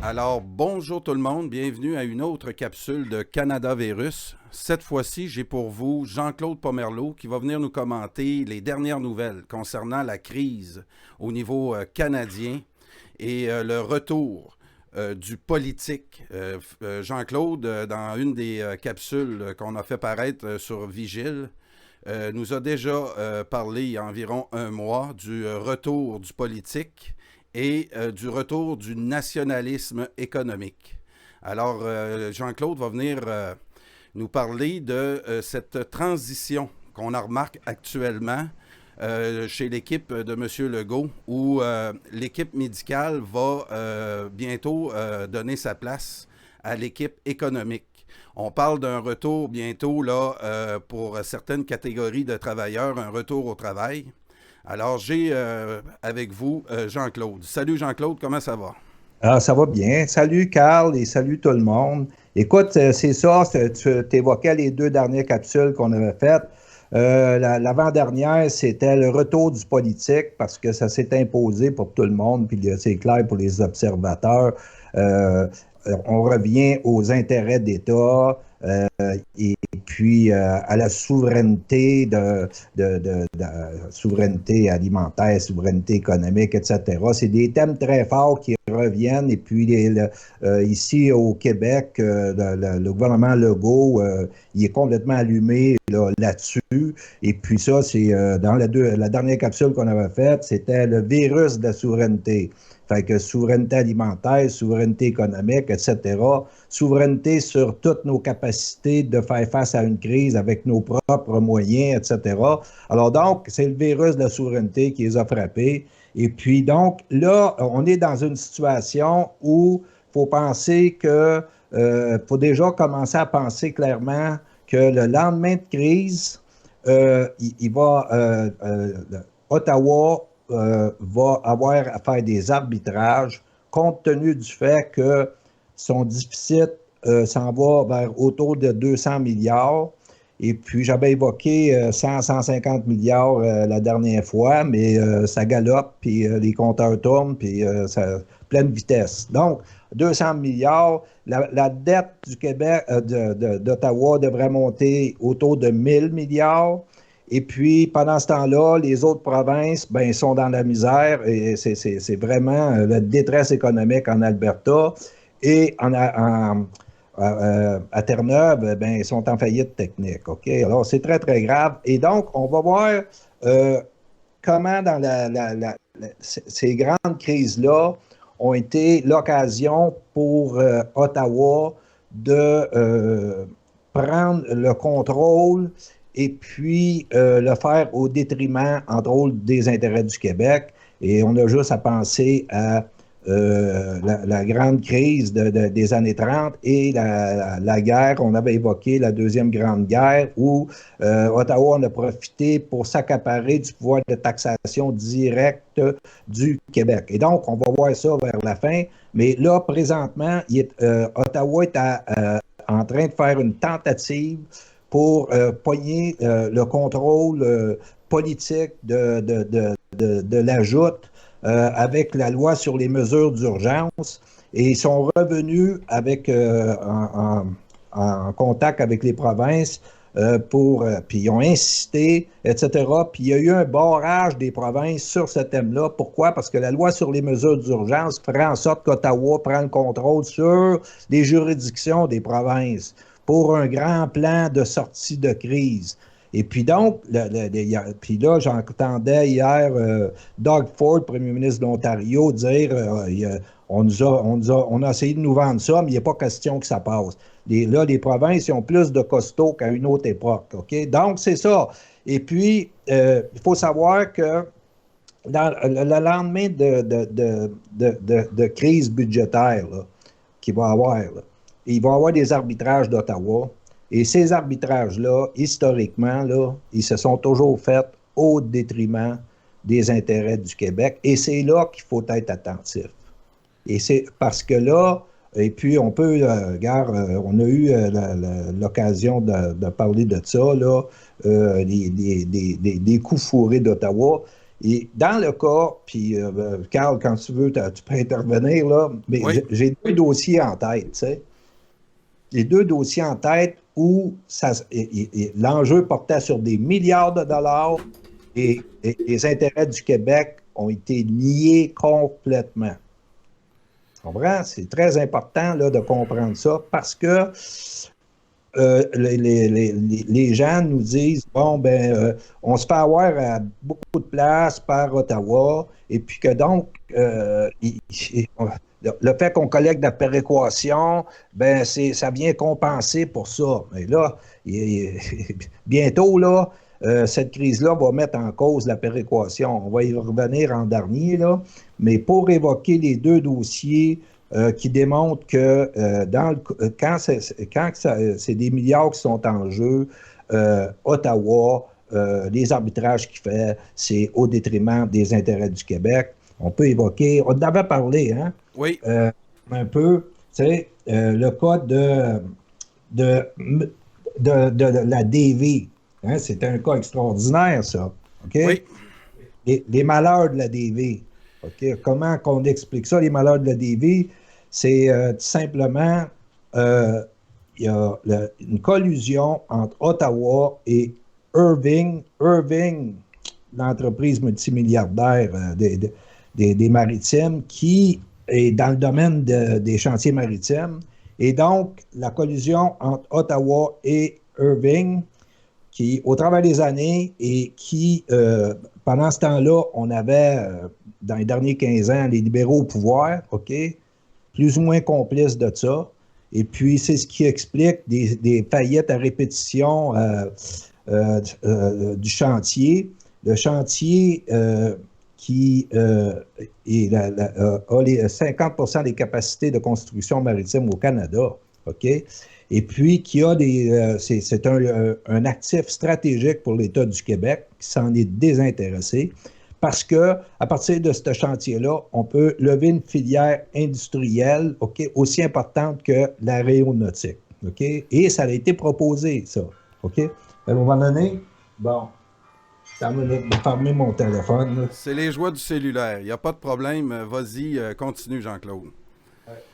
Alors, bonjour tout le monde, bienvenue à une autre capsule de Canada Virus. Cette fois-ci, j'ai pour vous Jean-Claude Pomerleau qui va venir nous commenter les dernières nouvelles concernant la crise au niveau canadien et le retour du politique. Jean-Claude, dans une des capsules qu'on a fait paraître sur Vigile, nous a déjà parlé il y a environ un mois du retour du politique et du retour du nationalisme économique. Alors, Jean-Claude va venir nous parler de cette transition qu'on a remarqué actuellement chez l'équipe de M. Legault, où l'équipe médicale va bientôt donner sa place à l'équipe économique. On parle d'un retour bientôt là, pour certaines catégories de travailleurs, un retour au travail. Alors, j'ai avec vous Jean-Claude. Salut Jean-Claude, comment ça va? Ah, ça va bien. Salut Carl et salut tout le monde. Écoute, c'est ça, tu évoquais les deux dernières capsules qu'on avait faites. L'avant-dernière, c'était le retour du politique parce que ça s'est imposé pour tout le monde, puis c'est clair pour les observateurs. Euh, on revient aux intérêts d'État et puis à la souveraineté de souveraineté alimentaire, souveraineté économique, etc. C'est des thèmes très forts qui reviennent. Et puis ici au Québec, le gouvernement Legault, il est complètement allumé là-dessus. Et puis ça, c'est dans la dernière capsule qu'on avait faite, c'était le virus de la souveraineté. Fait que souveraineté alimentaire, souveraineté économique, etc. Souveraineté sur toutes nos capacités de faire face à une crise avec nos propres moyens, etc. Alors donc, c'est le virus de la souveraineté qui les a frappés. Et puis donc, là, on est dans une situation où il faut penser que, déjà commencer à penser clairement que le lendemain de crise, Ottawa va avoir à faire des arbitrages compte tenu du fait que son déficit s'en va vers autour de 200 milliards. Et puis, j'avais évoqué 150 milliards la dernière fois, mais ça galope, puis les compteurs tournent, puis ça pleine vitesse. Donc, 200 milliards, la dette du Québec, d'Ottawa devrait monter autour de 1000 milliards. Et puis, pendant ce temps-là, les autres provinces, ben, sont dans la misère et c'est vraiment la détresse économique en Alberta. Et à Terre-Neuve, ben, ils sont en faillite technique. OK? Alors, c'est très, très grave. Et donc, on va voir comment dans ces grandes crises-là ont été l'occasion pour Ottawa de prendre le contrôle et puis le faire au détriment, entre autres, des intérêts du Québec. Et on a juste à penser à la grande crise des années 30 et la guerre, on avait évoqué la Deuxième Grande Guerre, où Ottawa en a profité pour s'accaparer du pouvoir de taxation directe du Québec. Et donc, on va voir ça vers la fin. Mais là, présentement, Ottawa est en train de faire une tentative pour pogner le contrôle politique de la joute avec la loi sur les mesures d'urgence. Et ils sont revenus avec, en contact avec les provinces puis ils ont insisté, etc. Puis il y a eu un barrage des provinces sur ce thème-là. Pourquoi? Parce que la loi sur les mesures d'urgence ferait en sorte qu'Ottawa prenne le contrôle sur les juridictions des provinces pour un grand plan de sortie de crise. Et puis donc, puis là, j'entendais hier Doug Ford, premier ministre de l'Ontario, dire on a essayé de nous vendre ça, mais il n'est pas question que ça passe. Là, les provinces ils ont plus de costauds qu'à une autre époque. OK? Donc, c'est ça. Et puis, il faut savoir que dans le lendemain de crise budgétaire qu'il va y avoir, il va y avoir des arbitrages d'Ottawa. Et ces arbitrages-là, historiquement, ils se sont toujours faits au détriment des intérêts du Québec. Et c'est là qu'il faut être attentif. Et c'est parce que là, et puis on peut, on a eu l'occasion de parler de ça, là, des coups fourrés d'Ottawa. Et dans le cas, puis Carl, quand tu veux, tu peux intervenir, là, mais Oui. j'ai deux dossiers en tête, tu sais. Les deux dossiers en tête où l'enjeu portait sur des milliards de dollars et les intérêts du Québec ont été niés complètement. Tu comprends? C'est très important là, de comprendre ça parce que les gens nous disent, bon, on se fait avoir à beaucoup de places par Ottawa, et puis que donc, le fait qu'on collecte de la péréquation, ça vient compenser pour ça. Mais là, bientôt, là, cette crise-là va mettre en cause la péréquation. On va y revenir en dernier, là. Mais pour évoquer les deux dossiers qui démontrent que quand c'est des milliards qui sont en jeu, Ottawa, les arbitrages qu'il fait, c'est au détriment des intérêts du Québec. On peut évoquer, on en avait parlé, hein? Oui. Un peu, tu sais, le cas de la DV. Hein? C'est un cas extraordinaire, ça. OK? Oui. Les malheurs de la DV. OK? Comment qu'on explique ça, les malheurs de la DV? C'est tout simplement, il y a une collusion entre Ottawa et Irving. Irving, l'entreprise multimilliardaire des maritimes, qui est dans le domaine des chantiers maritimes. Et donc, la collusion entre Ottawa et Irving, qui, au travers des années, et qui, pendant ce temps-là, on avait, dans les derniers 15 ans, les libéraux au pouvoir, OK, plus ou moins complices de ça. Et puis, c'est ce qui explique des faillites à répétition du chantier. Le chantier qui a les 50% des capacités de construction maritime au Canada, OK? Et puis qui a c'est un actif stratégique pour l'État du Québec qui s'en est désintéressé parce que à partir de ce chantier-là, on peut lever une filière industrielle, OK, aussi importante que l'aéronautique, OK? Et ça a été proposé, ça, OK? À un moment donné, bon, ça m'a fermé mon téléphone. C'est les joies du cellulaire. Il n'y a pas de problème. Vas-y, continue, Jean-Claude.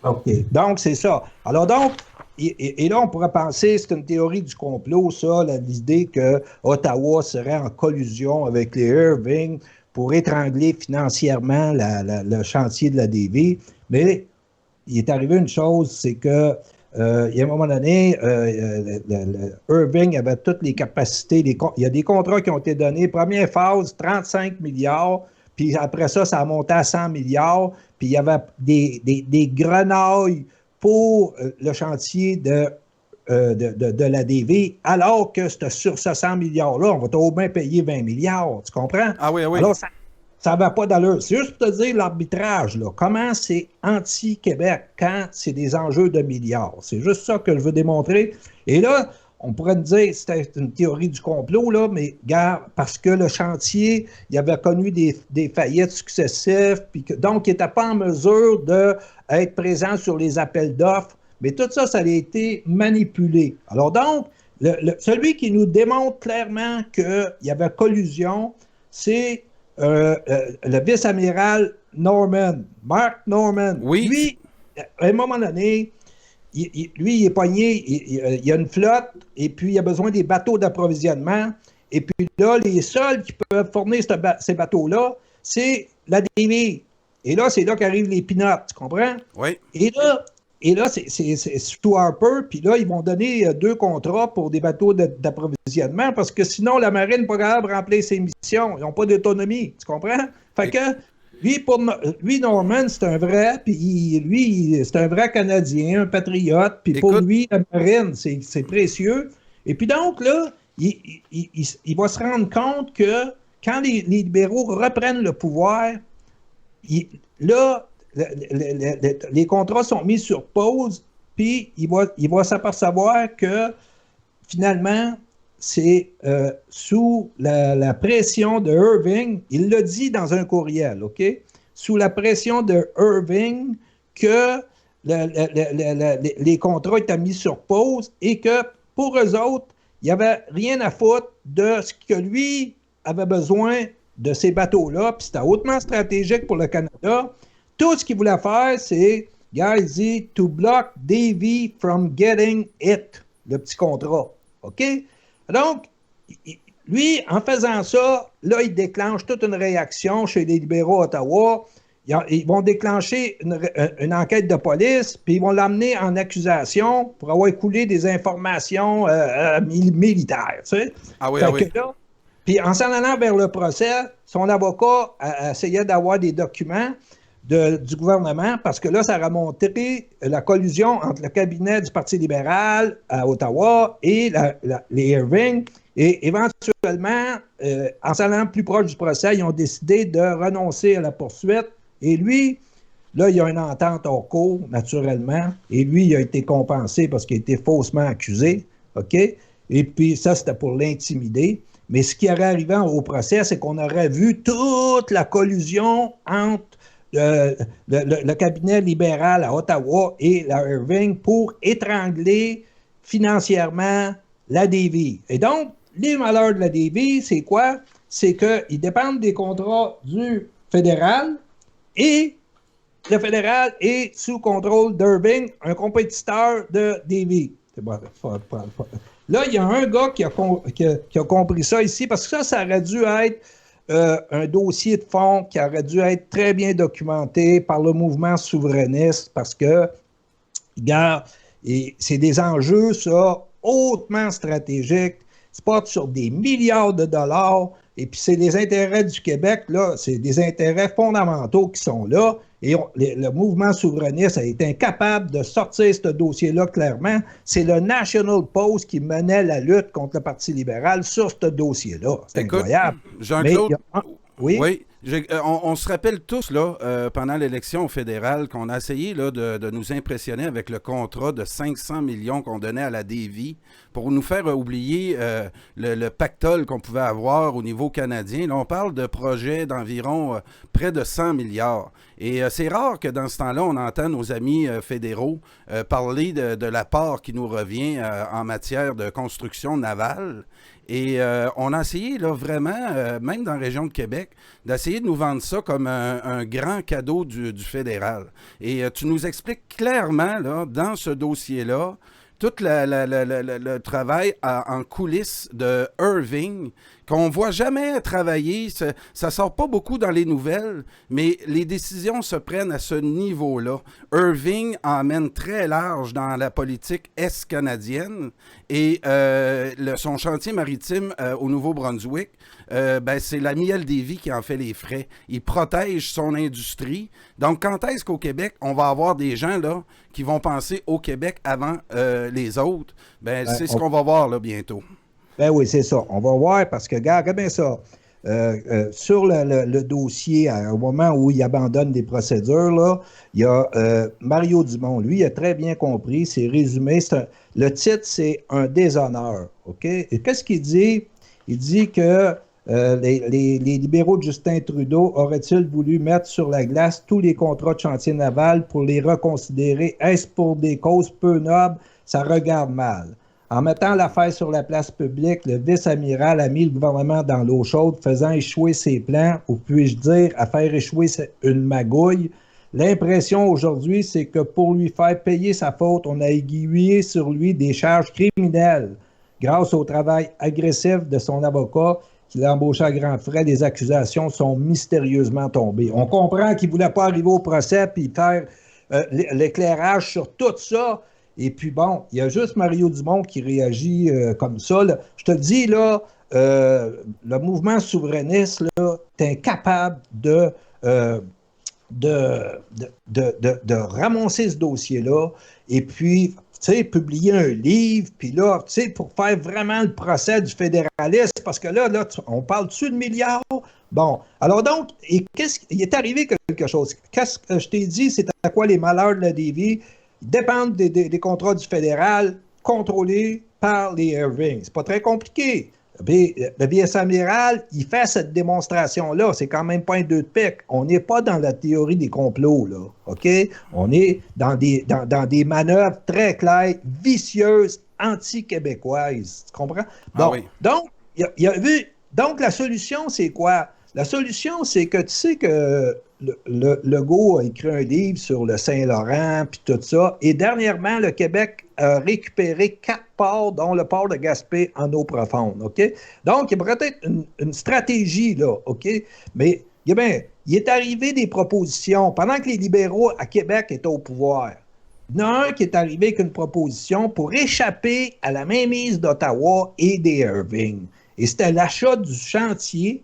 OK. Donc, c'est ça. Alors donc, et là, on pourrait penser, c'est une théorie du complot, ça, l'idée que Ottawa serait en collusion avec les Irving pour étrangler financièrement le chantier de la DV. Mais il est arrivé une chose, c'est que il y a un moment donné, Irving avait toutes les capacités. Il y a des contrats qui ont été donnés. Première phase, 35 milliards. Puis après ça, ça a monté à 100 milliards. Puis il y avait des grenailles pour le chantier de la DV, alors que sur ce 100 milliards-là, on va au moins payer 20 milliards. Tu comprends? Ah oui, ah oui. Alors, ça va pas d'allure. C'est juste pour te dire l'arbitrage, là. Comment c'est anti-Québec quand c'est des enjeux de milliards. C'est juste ça que je veux démontrer. Et là, on pourrait me dire que c'était une théorie du complot, là, mais gars, parce que le chantier, il avait connu des faillites successives, puis donc il n'était pas en mesure d'être présent sur les appels d'offres. Mais tout ça, ça a été manipulé. Alors donc, celui qui nous démontre clairement qu'il y avait collusion, c'est le vice-amiral Norman, Mark Norman. Oui. Lui, à un moment donné, lui, il est pogné, il y a une flotte, et puis il a besoin des bateaux d'approvisionnement. Et puis là, les seuls qui peuvent fournir ces bateaux-là, c'est la DV. Et là, c'est là qu'arrivent les pinottes, tu comprends? Oui. Et là, c'est Stu Harper, puis là, ils vont donner 2 contrats pour des bateaux d'approvisionnement, parce que sinon, la marine n'est pas capable de remplir ses missions. Ils n'ont pas d'autonomie, tu comprends? Fait que, lui, Norman, c'est un vrai, puis lui, c'est un vrai Canadien, un patriote, puis pour lui, la marine, c'est précieux. Et puis donc, là, il va se rendre compte que quand les libéraux reprennent le pouvoir, là, les contrats sont mis sur pause, puis il va s'apercevoir que finalement, c'est sous la pression de Irving, il l'a dit dans un courriel, OK? Sous la pression de Irving, que les contrats étaient mis sur pause et que pour eux autres, il n'y avait rien à foutre de ce que lui avait besoin de ces bateaux-là, puis c'était hautement stratégique pour le Canada. Tout ce qu'il voulait faire, c'est, il dit, to block Davy from getting it, le petit contrat. OK? Donc, lui, en faisant ça, là, il déclenche toute une réaction chez les libéraux à Ottawa. Ils vont déclencher une enquête de police, puis ils vont l'amener en accusation pour avoir écoulé des informations militaires. Tu sais? Ah oui, Là, puis en s'en allant vers le procès, son avocat essayait d'avoir des documents du gouvernement parce que là, ça remontait la collusion entre le cabinet du Parti libéral à Ottawa et les Irving. Et éventuellement, en s'en allant plus proche du procès, ils ont décidé de renoncer à la poursuite. Et lui, là, il y a une entente hors cours, naturellement. Et lui, il a été compensé parce qu'il a été faussement accusé. OK? Et puis, ça, c'était pour l'intimider. Mais ce qui aurait arrivé au procès, c'est qu'on aurait vu toute la collusion entre le cabinet libéral à Ottawa et la Irving pour étrangler financièrement la Davy. Et donc, les malheurs de la Davy, c'est quoi? C'est qu'ils dépendent des contrats du fédéral et le fédéral est sous contrôle d'Irving, un compétiteur de Davy. C'est bon, là, il y a un gars qui a compris ça ici, parce que ça aurait dû être un dossier de fond qui aurait dû être très bien documenté par le mouvement souverainiste, parce que, regarde, c'est des enjeux, ça, hautement stratégiques, se portent sur des milliards de dollars, et puis c'est les intérêts du Québec, là, c'est des intérêts fondamentaux qui sont là, et le mouvement souverainiste a été incapable de sortir ce dossier-là clairement. C'est le National Post qui menait la lutte contre le Parti libéral sur ce dossier-là. C'est incroyable. Jean-Claude, oui? On se rappelle tous, là, pendant l'élection fédérale, qu'on a essayé là, de nous impressionner avec le contrat de 500 millions qu'on donnait à la Davy pour nous faire oublier le pactole qu'on pouvait avoir au niveau canadien. Là, on parle de projets d'environ près de 100 milliards. Et c'est rare que dans ce temps-là, on entend nos amis fédéraux parler de la part qui nous revient en matière de construction navale. Et on a essayé, là, vraiment, même dans la région de Québec, d'essayer de nous vendre ça comme un grand cadeau du fédéral. Et tu nous expliques clairement, là, dans ce dossier-là, tout le travail en coulisses de Irving, qu'on ne voit jamais travailler, ça ne sort pas beaucoup dans les nouvelles, mais les décisions se prennent à ce niveau-là. Irving emmène très large dans la politique est-canadienne et son chantier maritime au Nouveau-Brunswick, c'est la Miel Davy qui en fait les frais. Il protège son industrie. Donc, quand est-ce qu'au Québec, on va avoir des gens là qui vont penser au Québec avant les autres? C'est ce qu'on va voir là bientôt. Ben oui, c'est ça. On va voir parce que, regarde bien ça. Sur le dossier, au moment où il abandonne des procédures, là, il y a Mario Dumont. Lui, il a très bien compris. C'est résumé. Le titre, c'est un déshonneur. OK? Et qu'est-ce qu'il dit? Il dit que les libéraux de Justin Trudeau auraient-ils voulu mettre sur la glace tous les contrats de chantier naval pour les reconsidérer? Est-ce pour des causes peu nobles? Ça regarde mal. En mettant l'affaire sur la place publique, le vice-amiral a mis le gouvernement dans l'eau chaude, faisant échouer ses plans, ou puis-je dire, à faire échouer une magouille. L'impression aujourd'hui, c'est que pour lui faire payer sa faute, on a aiguillé sur lui des charges criminelles. Grâce au travail agressif de son avocat, qui l'a embauché à grands frais, les accusations sont mystérieusement tombées. On comprend qu'il ne voulait pas arriver au procès puis faire l'éclairage sur tout ça. Et puis bon, il y a juste Mario Dumont qui réagit comme ça. Là. Je te le dis, là, le mouvement souverainiste là, est incapable de ramasser ce dossier-là et puis, tu sais, publier un livre, puis là, tu sais, pour faire vraiment le procès du fédéralisme, parce que là on parle dessus de milliards. Bon, alors donc, il est arrivé quelque chose. Qu'est-ce que je t'ai dit, c'est à quoi les malheurs de la Davy dépendent des contrats du fédéral contrôlés par les Irving. C'est pas très compliqué. Le vice-amiral, il fait cette démonstration-là. C'est quand même pas un deux de pique. On n'est pas dans la théorie des complots, là. OK? On est dans des manœuvres très claires, vicieuses, anti-québécoises. Tu comprends? Donc, oui. Donc, il a vu. Donc, la solution, c'est quoi? La solution, c'est que tu sais que Legault a écrit un livre sur le Saint-Laurent, puis tout ça. Et dernièrement, le Québec a récupéré 4 ports, dont le port de Gaspé en eau profonde. OK? Donc, il y a peut-être une stratégie, là. OK? Mais, eh bien, il est arrivé des propositions. Pendant que les libéraux à Québec étaient au pouvoir, il y en a un qui est arrivé avec une proposition pour échapper à la mainmise d'Ottawa et des Irving. Et c'était l'achat du chantier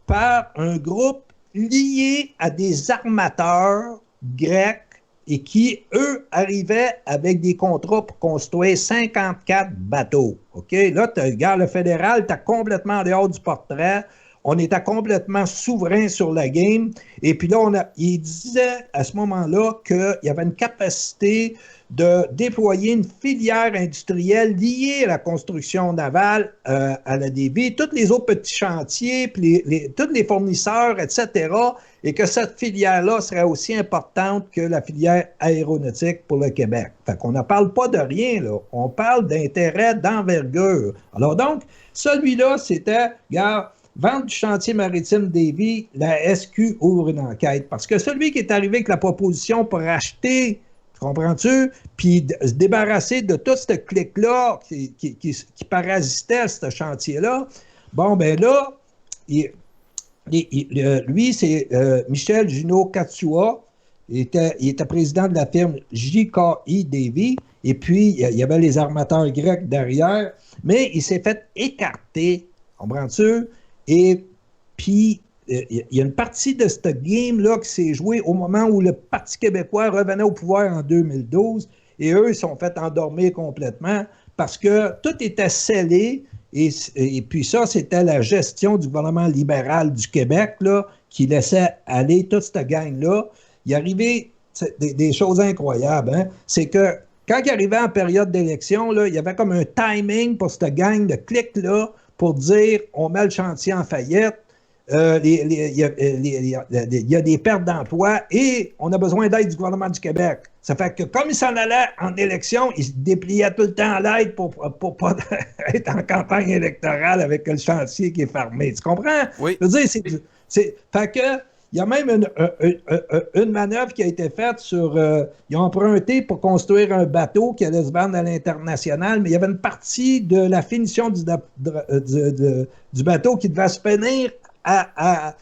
par un groupe lié à des armateurs grecs et qui, eux, arrivaient avec des contrats pour construire 54 bateaux. OK? Là, regarde, le fédéral, tu complètement en dehors du portrait. On était complètement souverain sur la game. Et puis là, il disait à ce moment-là qu'il y avait une capacité de déployer une filière industrielle liée à la construction navale à la Davie, tous les autres petits chantiers, puis tous les fournisseurs, etc., et que cette filière-là serait aussi importante que la filière aéronautique pour le Québec. Fait qu'on ne parle pas de rien, là. On parle d'intérêt d'envergure. Alors donc, celui-là, c'était, regarde, vente du chantier maritime Davie, la SQ ouvre une enquête. Parce que celui qui est arrivé avec la proposition pour acheter, comprends-tu, puis se débarrasser de toute cette clique-là qui parasitait ce chantier-là, bon, ben là, lui, c'est Michel Junot-Katsua. Il était président de la firme JKI Davie. Et puis, il y avait les armateurs grecs derrière. Mais il s'est fait écarter, comprends-tu? Et puis, il y a une partie de ce game-là qui s'est jouée au moment où le Parti québécois revenait au pouvoir en 2012. Et eux, ils sont fait endormir complètement parce que tout était scellé. Et puis ça, c'était la gestion du gouvernement libéral du Québec là, qui laissait aller toute cette gang-là. Il arrivait des choses incroyables. Hein? C'est que quand il arrivait en période d'élection, là, il y avait comme un timing pour cette gang de clics-là pour dire on met le chantier en faillite, il y a des pertes d'emploi et on a besoin d'aide du gouvernement du Québec. Ça fait que comme il s'en allait en élection, il se dépliait tout le temps à l'aide pour pas être en campagne électorale avec le chantier qui est fermé. Tu comprends? Oui. Je veux dire, fait que il y a même une manœuvre qui a été faite sur... ils ont emprunté pour construire un bateau qui allait se vendre à l'international, mais il y avait une partie de la finition du bateau qui devait se finir à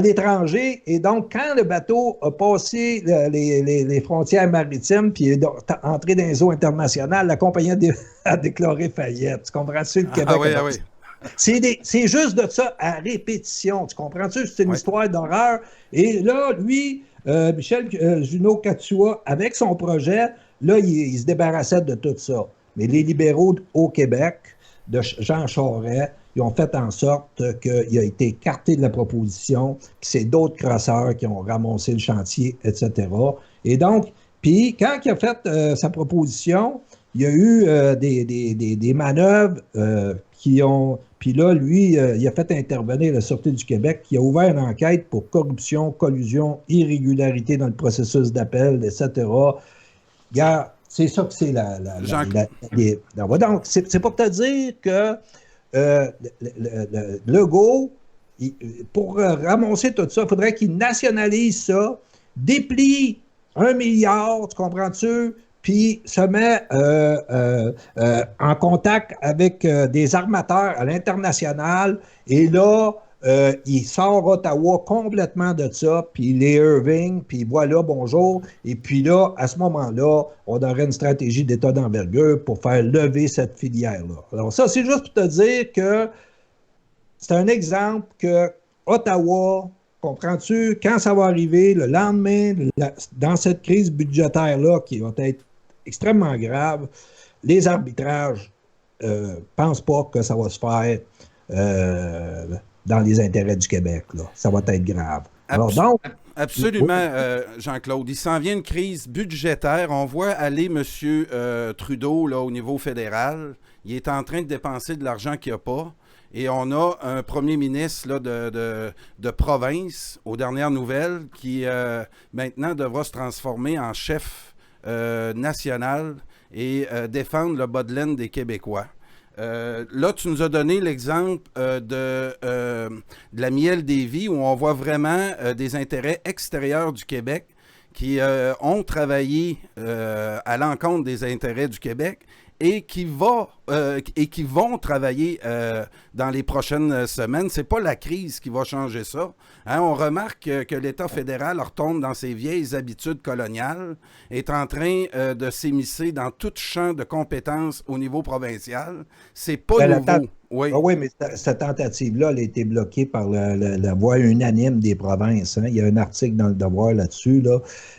l'étranger. Et donc, quand le bateau a passé les frontières maritimes puis est entré dans les eaux internationales, la compagnie a déclaré faillite. Tu comprends-tu? Le Québec oui. C'est juste de ça à répétition. Tu comprends-tu? C'est une histoire d'horreur. Et là, lui, Michel Junot-Katsua, avec son projet, là, il se débarrassait de tout ça. Mais les libéraux au Québec, de Jean Charest, ils ont fait en sorte qu'il a été écarté de la proposition, que c'est d'autres crosseurs qui ont ramassé le chantier, etc. Et donc, puis quand il a fait sa proposition, il y a eu des manœuvres qui ont... Puis là, lui, il a fait intervenir la Sûreté du Québec qui a ouvert une enquête pour corruption, collusion, irrégularité dans le processus d'appel, etc. Regarde, c'est ça que c'est donc, c'est pour te dire que Legault, pour ramasser tout ça, il faudrait qu'il nationalise ça, déplie 1 milliard, tu comprends-tu? Puis se met en contact avec des armateurs à l'international. Et là, il sort Ottawa complètement de ça, puis les Irving, puis voilà, bonjour. Et puis là, à ce moment-là, on aurait une stratégie d'État d'envergure pour faire lever cette filière-là. Alors ça, c'est juste pour te dire que c'est un exemple que Ottawa... Comprends-tu? Quand ça va arriver, le lendemain, dans cette crise budgétaire-là, qui va être extrêmement grave, les arbitrages ne pensent pas que ça va se faire dans les intérêts du Québec. Là. Ça va être grave. Alors, donc, absolument, Jean-Claude. Il s'en vient une crise budgétaire. On voit aller M. Trudeau là, au niveau fédéral. Il est en train de dépenser de l'argent qu'il n'y a pas. Et on a un premier ministre là, de province, aux dernières nouvelles, qui maintenant devra se transformer en chef national et défendre le bas de laine des Québécois. Là, tu nous as donné l'exemple de la Miel des Vies où on voit vraiment des intérêts extérieurs du Québec qui ont travaillé à l'encontre des intérêts du Québec et qui vont travailler dans les prochaines semaines. C'est pas la crise qui va changer ça. Hein, on remarque que l'État fédéral retombe dans ses vieilles habitudes coloniales, est en train de s'immiscer dans tout champ de compétences au niveau provincial. C'est pas nouveau. Oui. Ah oui, mais cette tentative-là, elle a été bloquée par la voix unanime des provinces. Hein. Il y a un article dans le Devoir là-dessus. Là.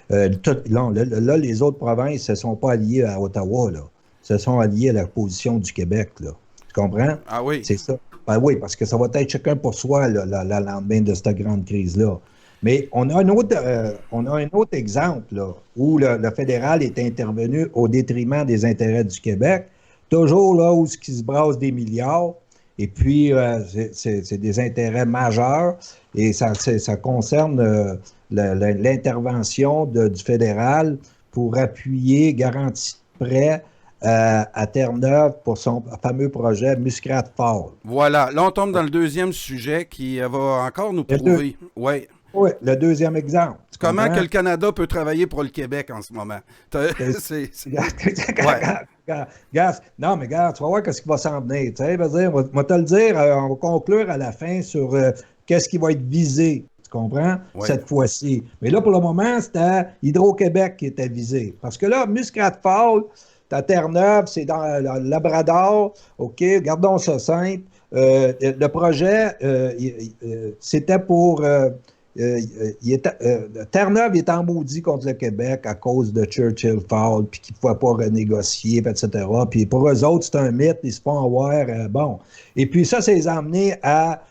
Là, les autres provinces ne se sont pas alliées à Ottawa. Là. Se sont alliées à la position du Québec. Là. Tu comprends? Ah oui. C'est ça. Ben oui, parce que ça va être chacun pour soi le lendemain de cette grande crise-là. Mais on a un autre exemple là, où le fédéral est intervenu au détriment des intérêts du Québec. Toujours là où il se brasse des milliards. Et puis, c'est des intérêts majeurs et ça concerne l'intervention du fédéral pour appuyer, garantir prêt à Terre-Neuve pour son fameux projet Muskrat Falls. Voilà. Là, on tombe dans le deuxième sujet qui va encore nous prouver. Oui. Oui, le deuxième exemple. Comment que le Canada peut travailler pour le Québec en ce moment? Non, mais regarde, tu vas voir ce qui va s'en venir. Tu sais, on va te le dire, on va conclure à la fin sur qu'est-ce qui va être visé. Tu comprends? Oui. Cette fois-ci. Mais là, pour le moment, c'était Hydro-Québec qui était visé. Parce que là, Muskrat Falls, à Terre-Neuve, c'est dans le Labrador. OK, gardons ça simple. Le projet, c'était pour... Terre-Neuve est en maudit contre le Québec à cause de Churchill Falls, puis qu'ils ne pouvaient pas renégocier, etc. Puis pour eux autres, c'est un mythe, ils se font avoir. Bon. Et puis ça les a amenés à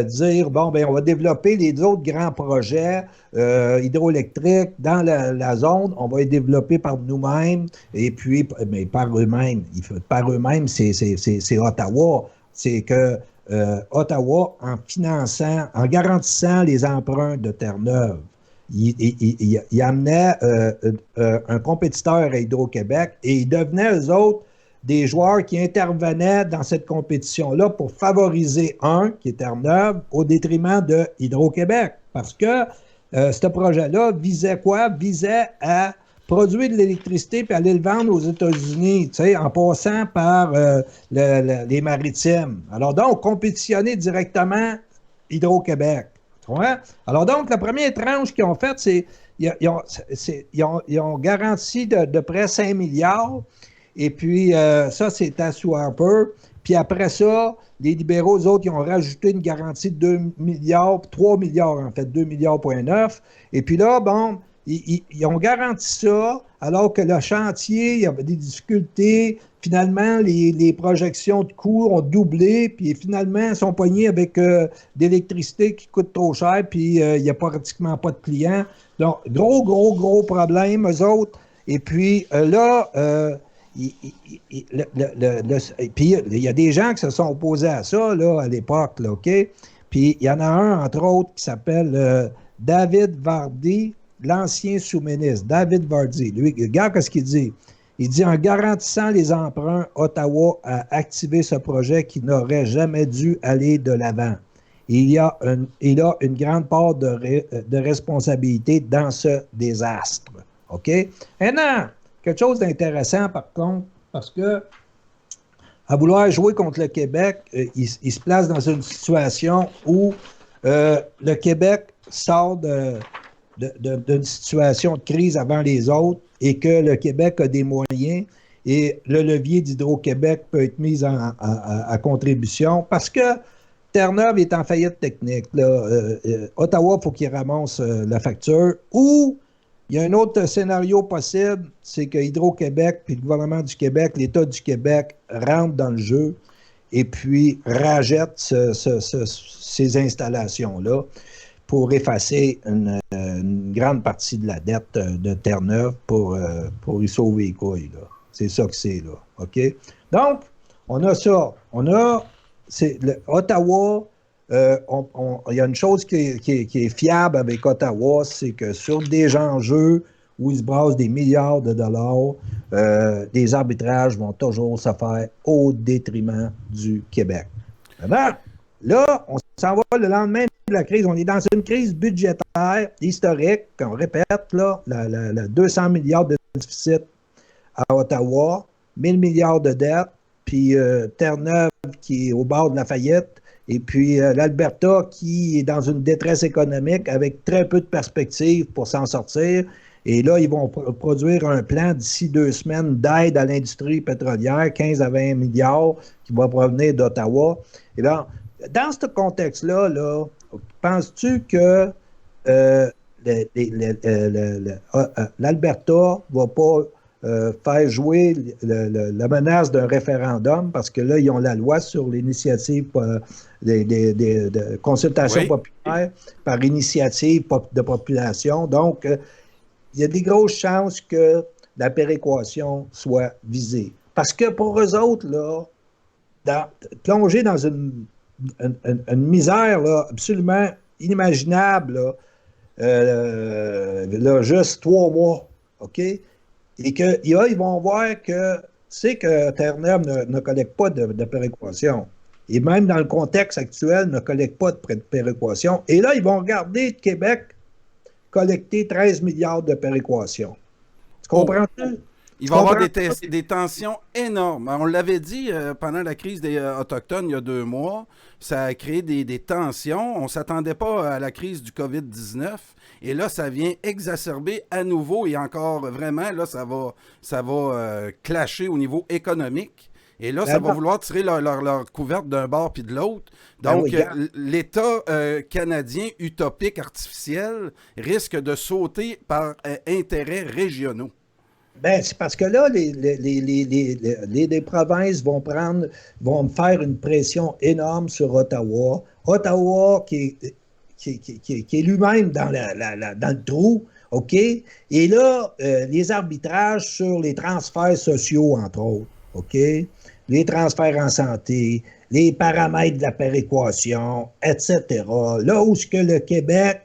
dire, bon, ben on va développer les autres grands projets hydroélectriques dans la zone, on va les développer par nous-mêmes, et puis, mais par eux-mêmes, c'est Ottawa. C'est que Ottawa, en garantissant les emprunts de Terre-Neuve, il amenait un compétiteur à Hydro-Québec et ils devenaient, eux autres, des joueurs qui intervenaient dans cette compétition-là pour favoriser qui est Terre-Neuve, au détriment de Hydro-Québec. Parce que ce projet-là visait quoi? Visait à produire de l'électricité puis aller le vendre aux États-Unis, tu sais, en passant par les maritimes. Alors donc, compétitionner directement Hydro-Québec. Tu vois? Alors donc, la première tranche qu'ils ont faite, c'est ils ont garanti de près 5 milliards. Et puis, ça, c'était sous Harper. Puis après ça, les libéraux, eux autres, ils ont rajouté une garantie de 2 milliards, 3 milliards en fait, 2 milliards,9. Et puis là, bon, ils ont garanti ça, alors que le chantier, il y avait des difficultés. Finalement, les projections de coûts ont doublé, puis finalement, ils sont poignés avec d'électricité qui coûte trop cher, puis il n'y a pratiquement pas de clients. Donc, gros problème, eux autres. Et puis là, puis il y a des gens qui se sont opposés à ça, là, à l'époque, là, OK? Puis il y en a un, entre autres, qui s'appelle David Vardy, l'ancien sous-ministre, David Vardy. Lui, regarde ce qu'il dit. Il dit, en garantissant les emprunts, Ottawa a activé ce projet qui n'aurait jamais dû aller de l'avant. Il a une grande part de responsabilité dans ce désastre. OK? Maintenant, quelque chose d'intéressant, par contre, parce que à vouloir jouer contre le Québec, il se place dans une situation où le Québec sort d'une situation de crise avant les autres et que le Québec a des moyens et le levier d'Hydro-Québec peut être mis à contribution parce que Terre-Neuve est en faillite technique. Là. Ottawa, il faut qu'il ramasse la facture. Ou il y a un autre scénario possible, c'est que Hydro-Québec puis le gouvernement du Québec, l'État du Québec rentre dans le jeu et puis rachète ces installations-là pour effacer une grande partie de la dette de Terre-Neuve pour y sauver les couilles. Là. C'est ça que c'est, là. OK? Donc, on a ça. Ottawa, il y a une chose qui est fiable avec Ottawa, c'est que sur des enjeux où ils se brassent des milliards de dollars, les arbitrages vont toujours se faire au détriment du Québec. Maintenant, là, on s'en va le lendemain de la crise. On est dans une crise budgétaire historique, qu'on répète, là, 200 milliards de déficit à Ottawa, 1000 milliards de dettes, puis Terre-Neuve qui est au bord de la faillite, et puis l'Alberta qui est dans une détresse économique avec très peu de perspectives pour s'en sortir. Et là, ils vont produire un plan d'ici 2 semaines d'aide à l'industrie pétrolière, 15 à 20 milliards, qui va provenir d'Ottawa. Et là, dans ce contexte-là, là, penses-tu que l'Alberta ne va pas faire jouer la menace d'un référendum, parce que là, ils ont la loi sur l'initiative de consultation populaire par initiative de population. Donc, il y a des grosses chances que la péréquation soit visée. Parce que pour eux autres, là, plonger dans une misère là, absolument inimaginable, là, juste 3 mois, OK? Et que là, ils vont voir que c'est que Terre-Neuve ne collecte pas de péréquation. Et même dans le contexte actuel, ne collecte pas de péréquation. Et là, ils vont regarder Québec collecter 13 milliards de péréquation. Tu comprends-tu? Il va y avoir des tensions énormes. On l'avait dit pendant la crise des Autochtones il y a 2 mois, ça a créé des tensions. On ne s'attendait pas à la crise du COVID-19. Et là, ça vient exacerber à nouveau et encore vraiment, là, ça va clasher au niveau économique. Et là, ça va vouloir tirer leur couverte d'un bord puis de l'autre. Donc, l'État canadien utopique artificiel risque de sauter par intérêts régionaux. Ben, c'est parce que là, les provinces vont faire une pression énorme sur Ottawa. Ottawa qui est lui-même dans le trou, OK? Et là, les arbitrages sur les transferts sociaux, entre autres, OK? Les transferts en santé, les paramètres de la péréquation, etc. Là où ce que le Québec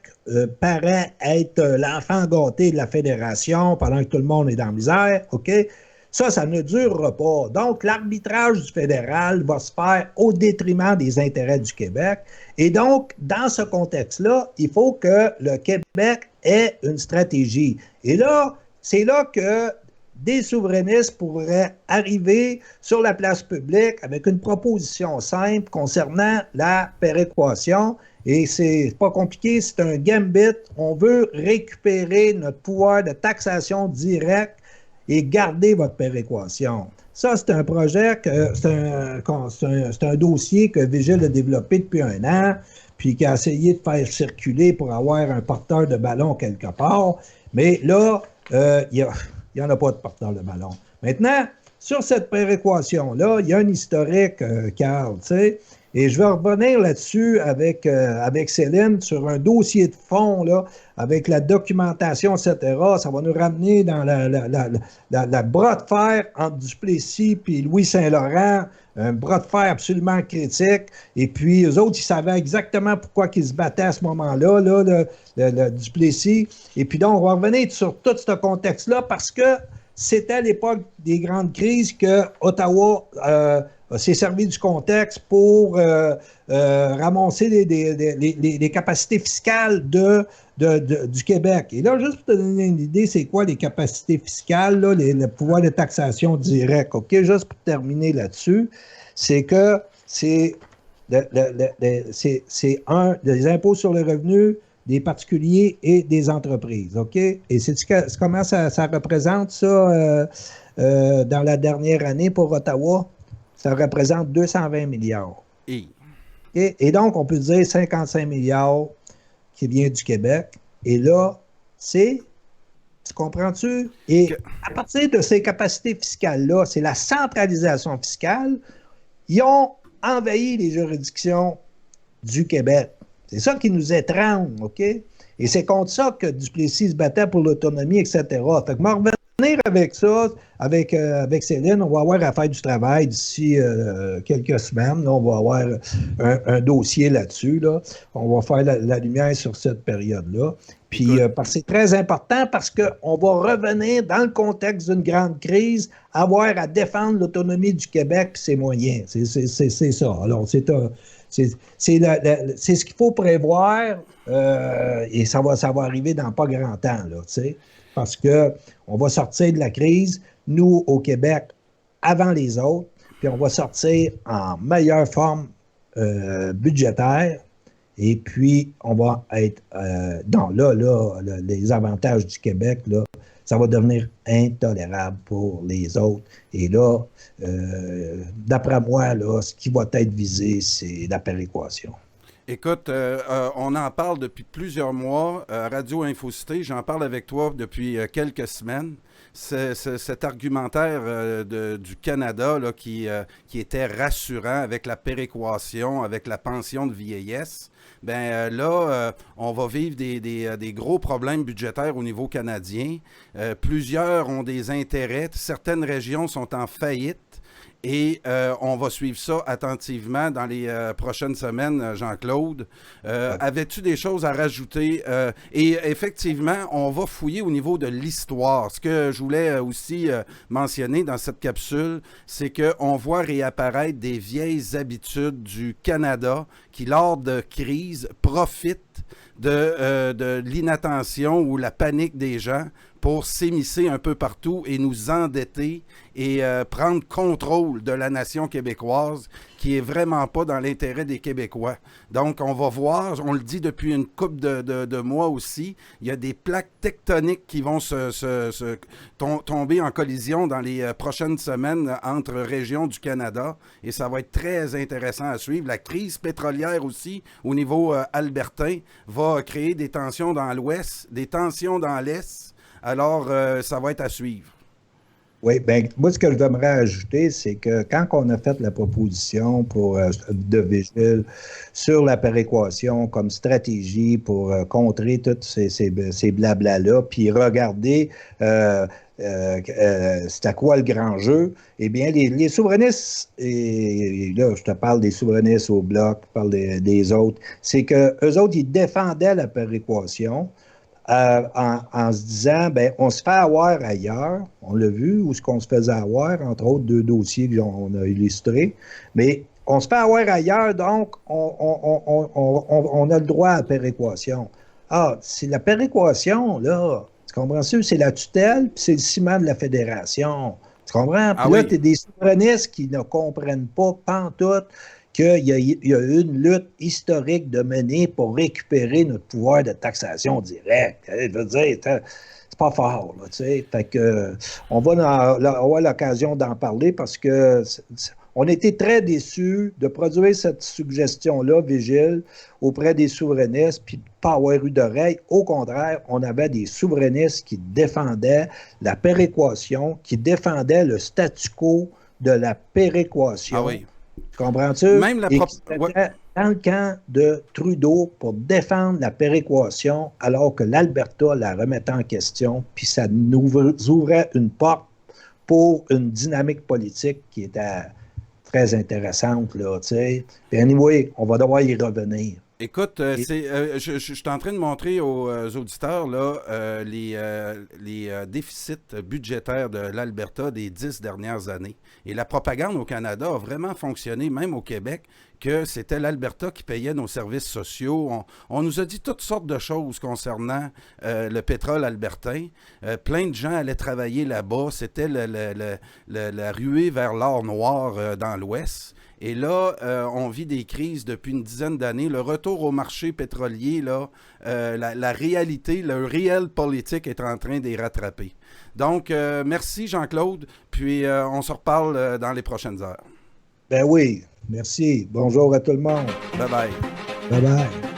paraît être l'enfant gâté de la fédération pendant que tout le monde est dans la misère, OK? Ça ne durera pas. Donc, l'arbitrage du fédéral va se faire au détriment des intérêts du Québec. Et donc, dans ce contexte-là, il faut que le Québec ait une stratégie. Et là, c'est là que des souverainistes pourraient arriver sur la place publique avec une proposition simple concernant la péréquation. Et c'est pas compliqué, c'est un gambit. On veut récupérer notre pouvoir de taxation directe et garder votre péréquation. Ça, c'est un projet, c'est un dossier que Vigile a développé depuis 1 an, puis qui a essayé de faire circuler pour avoir un porteur de ballon quelque part. Mais là, il n'y en a pas de porteur de ballon. Maintenant, sur cette péréquation-là, il y a un historique, Carl, tu sais, et je vais revenir là-dessus avec Céline sur un dossier de fond, là, avec la documentation, etc. Ça va nous ramener dans la bras de fer entre Duplessis et Louis Saint-Laurent, un bras de fer absolument critique. Et puis, eux autres, ils savaient exactement pourquoi ils se battaient à ce moment-là, le Duplessis. Et puis donc, on va revenir sur tout ce contexte-là parce que c'était à l'époque des grandes crises que Ottawa s'est servi du contexte pour ramasser les capacités fiscales du Québec. Et là, juste pour te donner une idée, c'est quoi les capacités fiscales, là, le pouvoir de taxation direct, OK? Juste pour terminer là-dessus, c'est que c'est des impôts sur le revenu des particuliers et des entreprises, OK? Et sais-tu comment ça représente, ça, dans la dernière année pour Ottawa? Ça représente 220 milliards. Et donc, on peut dire 55 milliards qui vient du Québec. Et là, tu comprends-tu? Et à partir de ces capacités fiscales-là, c'est la centralisation fiscale, ils ont envahi les juridictions du Québec. C'est ça qui nous étrangle, OK? Et c'est contre ça que Duplessis se battait pour l'autonomie, etc. Fait que moi, revenir revenir avec ça, avec Céline. On va avoir à faire du travail d'ici quelques semaines. Là, on va avoir un dossier là-dessus. Là. On va faire la lumière sur cette période-là. Puis, parce que c'est très important parce qu'on va revenir dans le contexte d'une grande crise, avoir à défendre l'autonomie du Québec et ses moyens. C'est ça. Alors, c'est ce qu'il faut prévoir et ça va arriver dans pas grand temps, là, tu sais, parce qu'on va sortir de la crise, nous, au Québec, avant les autres, puis on va sortir en meilleure forme budgétaire. Et puis, on va être les avantages du Québec, là, ça va devenir intolérable pour les autres. Et là, d'après moi, là, ce qui va être visé, c'est la péréquation. Écoute, on en parle depuis plusieurs mois. Radio Infocité, j'en parle avec toi depuis quelques semaines. Cet argumentaire du Canada là, qui était rassurant avec la péréquation, avec la pension de vieillesse, on va vivre des gros problèmes budgétaires au niveau canadien. Plusieurs ont des intérêts. Certaines régions sont en faillite. Et on va suivre ça attentivement dans les prochaines semaines, Jean-Claude. Avais-tu des choses à rajouter? Et effectivement, on va fouiller au niveau de l'histoire. Ce que je voulais aussi mentionner dans cette capsule, c'est qu'on voit réapparaître des vieilles habitudes du Canada qui, lors de crises, profitent de l'inattention ou la panique des gens pour s'émisser un peu partout et nous endetter et prendre contrôle de la nation québécoise qui est vraiment pas dans l'intérêt des Québécois. Donc, on va voir, on le dit depuis une couple de mois aussi, il y a des plaques tectoniques qui vont tomber en collision dans les prochaines semaines entre régions du Canada et ça va être très intéressant à suivre. La crise pétrolière aussi, au niveau albertain, va créer des tensions dans l'Ouest, des tensions dans l'Est. Alors, ça va être à suivre. Oui, bien, moi, ce que je voudrais ajouter, c'est que quand on a fait la proposition de Vigile sur la péréquation comme stratégie pour contrer tous ces blablas-là, puis regarder c'est à quoi le grand jeu, eh bien, les souverainistes, et là, je te parle des souverainistes au Bloc, je parle des autres, c'est qu'eux autres, ils défendaient la péréquation, en se disant, ben, on se fait avoir ailleurs, on l'a vu, où ce qu'on se faisait avoir, entre autres, 2 dossiers qu'on a illustrés, mais on se fait avoir ailleurs, donc on a le droit à la péréquation. Ah, c'est la péréquation, là, tu comprends ça? C'est la tutelle, puis c'est le ciment de la fédération. Tu comprends? Puis là, tu as des souverainistes qui ne comprennent pas pantoute qu'il y a une lutte historique de mener pour récupérer notre pouvoir de taxation directe. Je veux dire, c'est pas fort, là, tu sais. Fait que, on va avoir l'occasion d'en parler parce que on était très déçus de produire cette suggestion-là, Vigile, auprès des souverainistes, puis de ne pas avoir eu d'oreille. Au contraire, on avait des souverainistes qui défendaient la péréquation, qui défendaient le statu quo de la péréquation. Ah oui. Tu comprends-tu? Même la dans le camp de Trudeau pour défendre la péréquation, alors que l'Alberta la remettait en question, puis ça nous ouvrait une porte pour une dynamique politique qui était très intéressante, là, tu sais. Puis anyway, on va devoir y revenir. Écoute, je suis en train de montrer aux auditeurs là, les déficits budgétaires de l'Alberta des 10 dernières années. Et la propagande au Canada a vraiment fonctionné, même au Québec, que c'était l'Alberta qui payait nos services sociaux. On nous a dit toutes sortes de choses concernant le pétrole albertain. Plein de gens allaient travailler là-bas. C'était la ruée vers l'or noir dans l'Ouest. Et là, on vit des crises depuis une dizaine d'années. Le retour au marché pétrolier, là, la réalité, le réel politique est en train d'y rattraper. Donc, merci Jean-Claude, puis on se reparle dans les prochaines heures. Ben oui, merci. Bonjour à tout le monde. Bye bye. Bye bye.